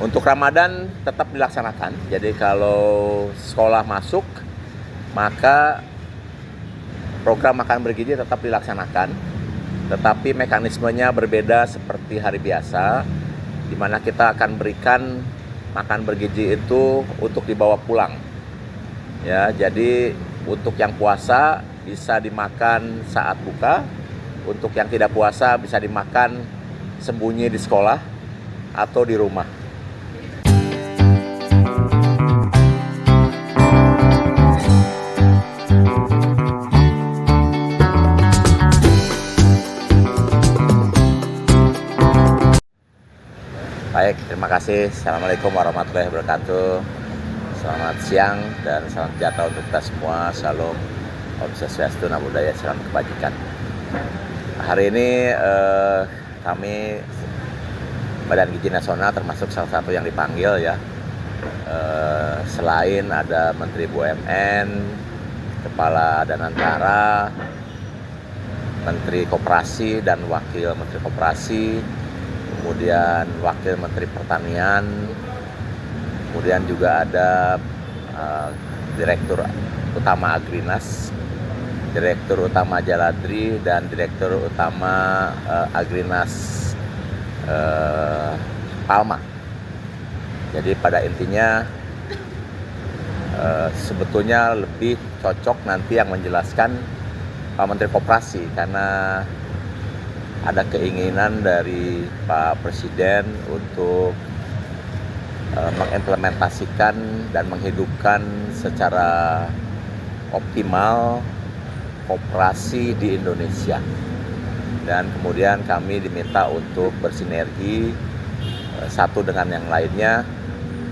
Untuk Ramadan tetap dilaksanakan. Jadi kalau sekolah masuk, maka program makan bergizi tetap dilaksanakan. Tetapi mekanismenya berbeda seperti hari biasa, di mana kita akan berikan makan bergizi itu untuk dibawa pulang. Ya, jadi untuk yang puasa bisa dimakan saat buka, untuk yang tidak puasa bisa dimakan sembunyi di sekolah atau di rumah. Baik, terima kasih. Assalamualaikum warahmatullahi wabarakatuh. Selamat siang dan salam sejahtera untuk kita semua. Shalom, Om Swastiastu, Namo Buddhaya, salam kebajikan. Hari ini kami Badan Gizi Nasional termasuk salah satu yang dipanggil ya. Selain ada Menteri BUMN, Kepala Danantara, Menteri Koperasi dan Wakil Menteri Koperasi, kemudian Wakil Menteri Pertanian, kemudian juga ada Direktur Utama Agrinas, Direktur Utama Jaladri, dan Direktur Utama Agrinas Palma. Jadi pada intinya sebetulnya lebih cocok nanti yang menjelaskan Pak Menteri Koperasi, karena ada keinginan dari Pak Presiden untuk mengimplementasikan dan menghidupkan secara optimal koperasi di Indonesia. Dan kemudian kami diminta untuk bersinergi satu dengan yang lainnya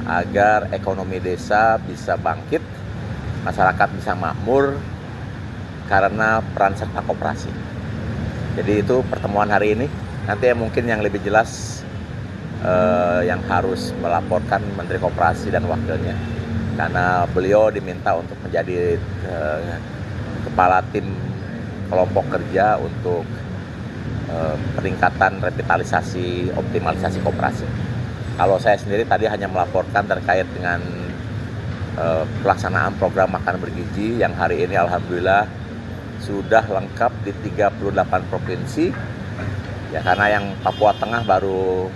agar ekonomi desa bisa bangkit, masyarakat bisa makmur karena peran serta koperasi. Jadi itu pertemuan hari ini. Nanti mungkin yang lebih jelas yang harus melaporkan Menteri Koperasi dan wakilnya, karena beliau diminta untuk menjadi kepala tim kelompok kerja untuk peningkatan revitalisasi, optimalisasi koperasi. Kalau saya sendiri tadi hanya melaporkan terkait dengan pelaksanaan program makan bergizi yang hari ini alhamdulillah sudah lengkap di 38 provinsi ya, karena yang Papua Tengah baru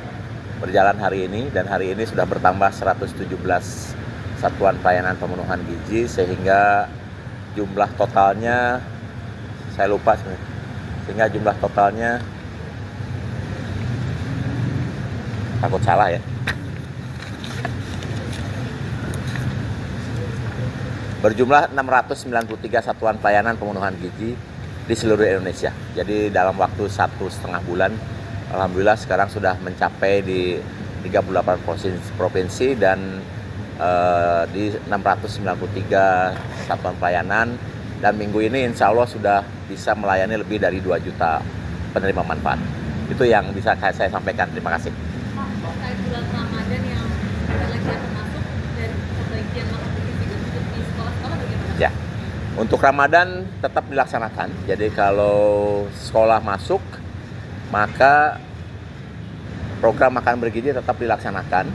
berjalan hari ini, dan hari ini sudah bertambah 117 satuan pelayanan pemenuhan gizi, sehingga jumlah totalnya saya lupa sebenarnya, sehingga jumlah totalnya takut salah ya, berjumlah 693 satuan pelayanan pemenuhan gizi di seluruh Indonesia. Jadi dalam waktu 1,5 bulan, alhamdulillah sekarang sudah mencapai di 38 provinsi dan di 693 satuan pelayanan. Dan minggu ini insya Allah sudah bisa melayani lebih dari 2 juta penerima manfaat. Itu yang bisa saya sampaikan. Terima kasih. Pak, terkait bulan Ramadan yang lagi akan masuk dan kebagian makan bergizi untuk di sekolah-sekolah bagaimana? Ya, untuk Ramadan tetap dilaksanakan. Jadi kalau sekolah masuk, maka program makan bergizi tetap dilaksanakan.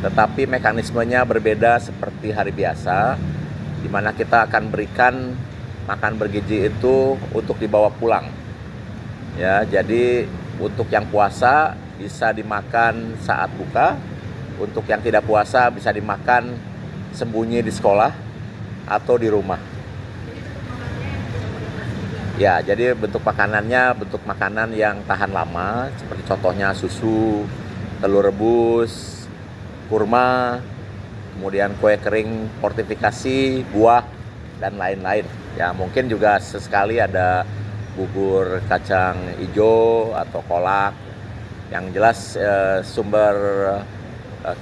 Tetapi mekanismenya berbeda seperti hari biasa, di mana kita akan berikan makan bergizi itu untuk dibawa pulang. Ya, jadi untuk yang puasa bisa dimakan saat buka, untuk yang tidak puasa bisa dimakan sembunyi di sekolah atau di rumah. Ya, jadi bentuk makanannya bentuk makanan yang tahan lama, seperti contohnya susu, telur rebus, kurma, kemudian kue kering fortifikasi, buah, dan lain-lain. Ya, mungkin juga sesekali ada bubur kacang hijau atau kolak. Yang jelas sumber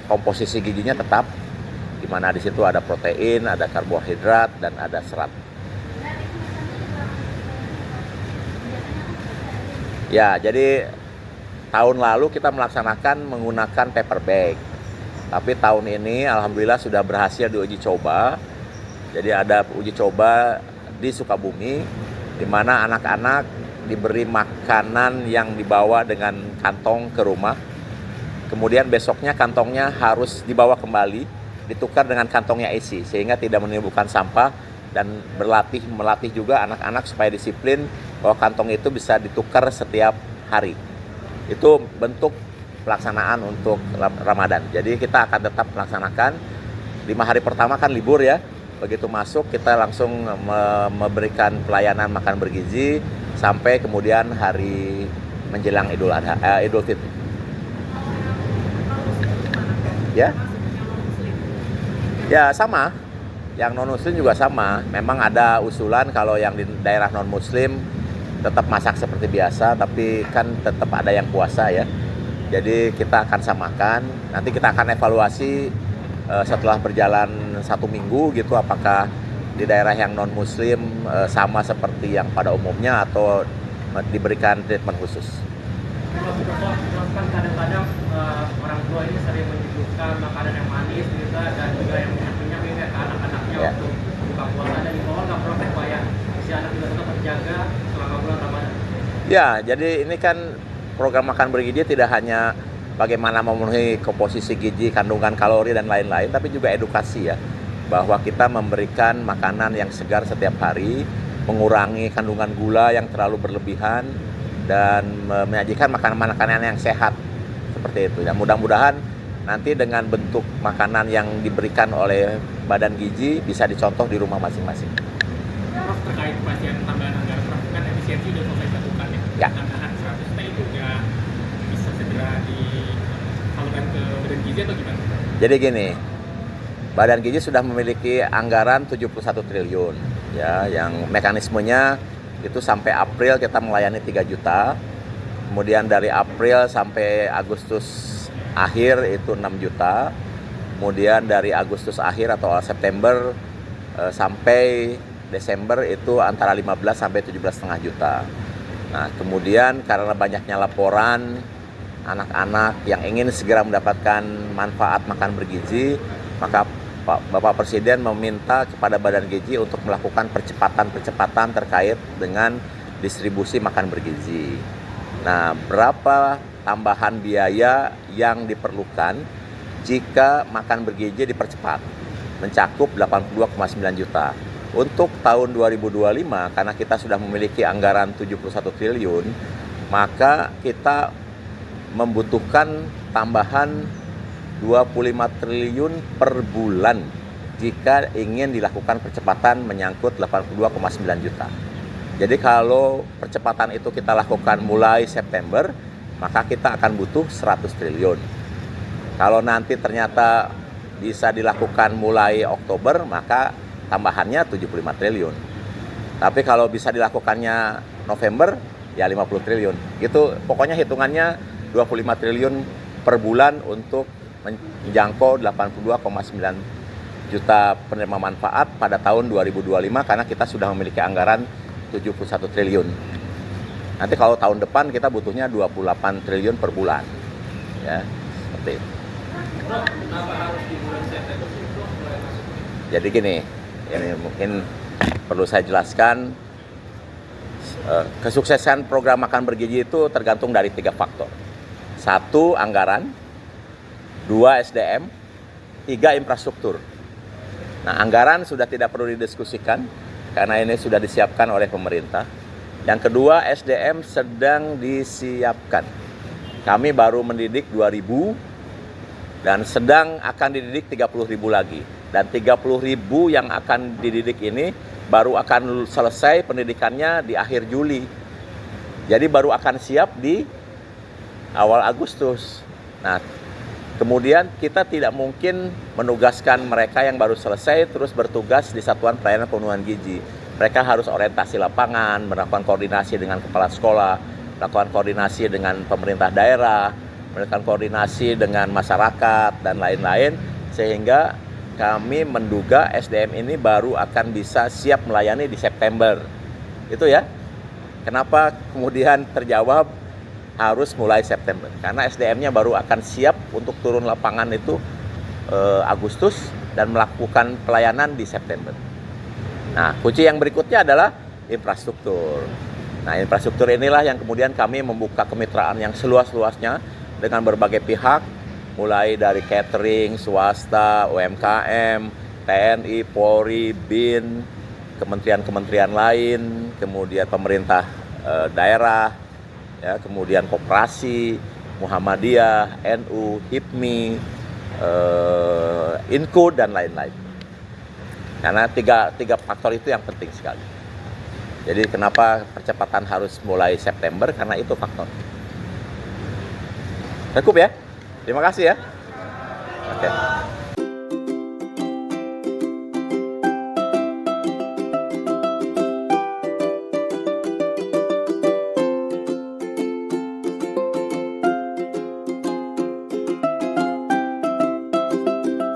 komposisi gizinya tetap, di mana di situ ada protein, ada karbohidrat, dan ada serat. Ya, jadi tahun lalu kita melaksanakan menggunakan paper bag. Tapi tahun ini alhamdulillah sudah berhasil diuji coba. Jadi ada uji coba di Sukabumi, di mana anak-anak diberi makanan yang dibawa dengan kantong ke rumah. kemudian besoknya kantongnya harus dibawa kembali, ditukar dengan kantongnya isi, sehingga tidak menimbulkan sampah, dan melatih juga anak-anak supaya disiplin bahwa kantong itu bisa ditukar setiap hari. Itu bentuk pelaksanaan untuk Ramadan. Jadi kita akan tetap melaksanakan 5 hari pertama kan libur ya. Begitu masuk kita langsung memberikan pelayanan makan bergizi sampai kemudian hari menjelang Idul Fitri. Ya. Ya sama. Yang non muslim juga sama. Memang ada usulan kalau yang di daerah non muslim tetap masak seperti biasa, tapi kan tetap ada yang puasa ya. Jadi kita akan samakan. Nanti kita akan evaluasi setelah berjalan 1 minggu gitu, apakah di daerah yang non muslim sama seperti yang pada umumnya atau diberikan treatment khusus. Kan kadang-kadang orang tua ini sering menyuguhkan makanan yang manis gitu, dan juga yang minyak ini ke anak-anaknya untuk buka puasa, dan di bawah nggak protek Pak ya, si anak juga tetap terjaga selama bulan Ramadan. Ya, jadi ini kan program makan bergizi tidak hanya bagaimana memenuhi komposisi gizi, kandungan kalori dan lain-lain, tapi juga edukasi ya, bahwa kita memberikan makanan yang segar setiap hari, mengurangi kandungan gula yang terlalu berlebihan, dan menyajikan makanan-makanan yang sehat seperti itu. Dan mudah-mudahan nanti dengan bentuk makanan yang diberikan oleh Badan Gizi bisa dicontoh di rumah masing-masing. Prof, terkait pasien tambahan anggaran, Prof, kan efisiensi udah mulai dilakukan ya. Tambahan 100 T itu juga bisa segera disalurkan ke Badan Gizi atau gimana? Jadi gini, Badan Gizi sudah memiliki anggaran 71 triliun ya, yang mekanismenya itu sampai April kita melayani 3 juta. Kemudian dari April sampai Agustus akhir itu 6 juta. Kemudian dari Agustus akhir atau September sampai Desember itu antara 15 sampai 17,5 juta. Nah, kemudian karena banyaknya laporan anak-anak yang ingin segera mendapatkan manfaat makan bergizi, maka Bapak Presiden meminta kepada Badan Gizi untuk melakukan percepatan terkait dengan distribusi makan bergizi. Nah, berapa tambahan biaya yang diperlukan jika makan bergizi dipercepat? Mencakup 82,9 juta. Untuk tahun 2025, karena kita sudah memiliki anggaran 71 triliun, maka kita membutuhkan tambahan 25 triliun per bulan jika ingin dilakukan percepatan menyangkut 82,9 juta. Jadi kalau percepatan itu kita lakukan mulai September, maka kita akan butuh 100 triliun. Kalau nanti ternyata bisa dilakukan mulai Oktober, maka tambahannya 75 triliun. Tapi kalau bisa dilakukannya November, ya 50 triliun. Itu pokoknya hitungannya 25 triliun per bulan untuk menjangkau 82,9 juta penerima manfaat pada tahun 2025, karena kita sudah memiliki anggaran 71 triliun. Nanti kalau tahun depan kita butuhnya 28 triliun per bulan. Ya, seperti itu. Jadi gini, ini mungkin perlu saya jelaskan, kesuksesan program makan bergizi itu tergantung dari 3 faktor. 1, anggaran. 2, SDM. 3, infrastruktur. Nah, anggaran sudah tidak perlu didiskusikan karena ini sudah disiapkan oleh pemerintah. Yang kedua, SDM sedang disiapkan. Kami baru mendidik 2.000 dan sedang akan dididik 30.000 lagi. Dan 30.000 yang akan dididik ini baru akan selesai pendidikannya di akhir Juli. Jadi baru akan siap di awal Agustus. Nah, kemudian kita tidak mungkin menugaskan mereka yang baru selesai terus bertugas di Satuan Pelayanan Pemenuhan Gizi. Mereka harus orientasi lapangan, melakukan koordinasi dengan kepala sekolah, melakukan koordinasi dengan pemerintah daerah, melakukan koordinasi dengan masyarakat, dan lain-lain. Sehingga kami menduga SDM ini baru akan bisa siap melayani di September. Itu ya. Kenapa kemudian terjawab harus mulai September? Karena SDM-nya baru akan siap untuk turun lapangan itu Agustus dan melakukan pelayanan di September. Nah, kunci yang berikutnya adalah infrastruktur. Nah, infrastruktur inilah yang kemudian kami membuka kemitraan yang seluas-luasnya dengan berbagai pihak mulai dari catering, swasta, UMKM, TNI, Polri, BIN, kementerian-kementerian lain, kemudian pemerintah daerah, ya, kemudian koperasi, Muhammadiyah, NU, HIPMI, INKU, dan lain-lain. Karena tiga faktor itu yang penting sekali. Jadi kenapa percepatan harus mulai September? Karena itu faktor. Cukup ya? Terima kasih ya. Oke.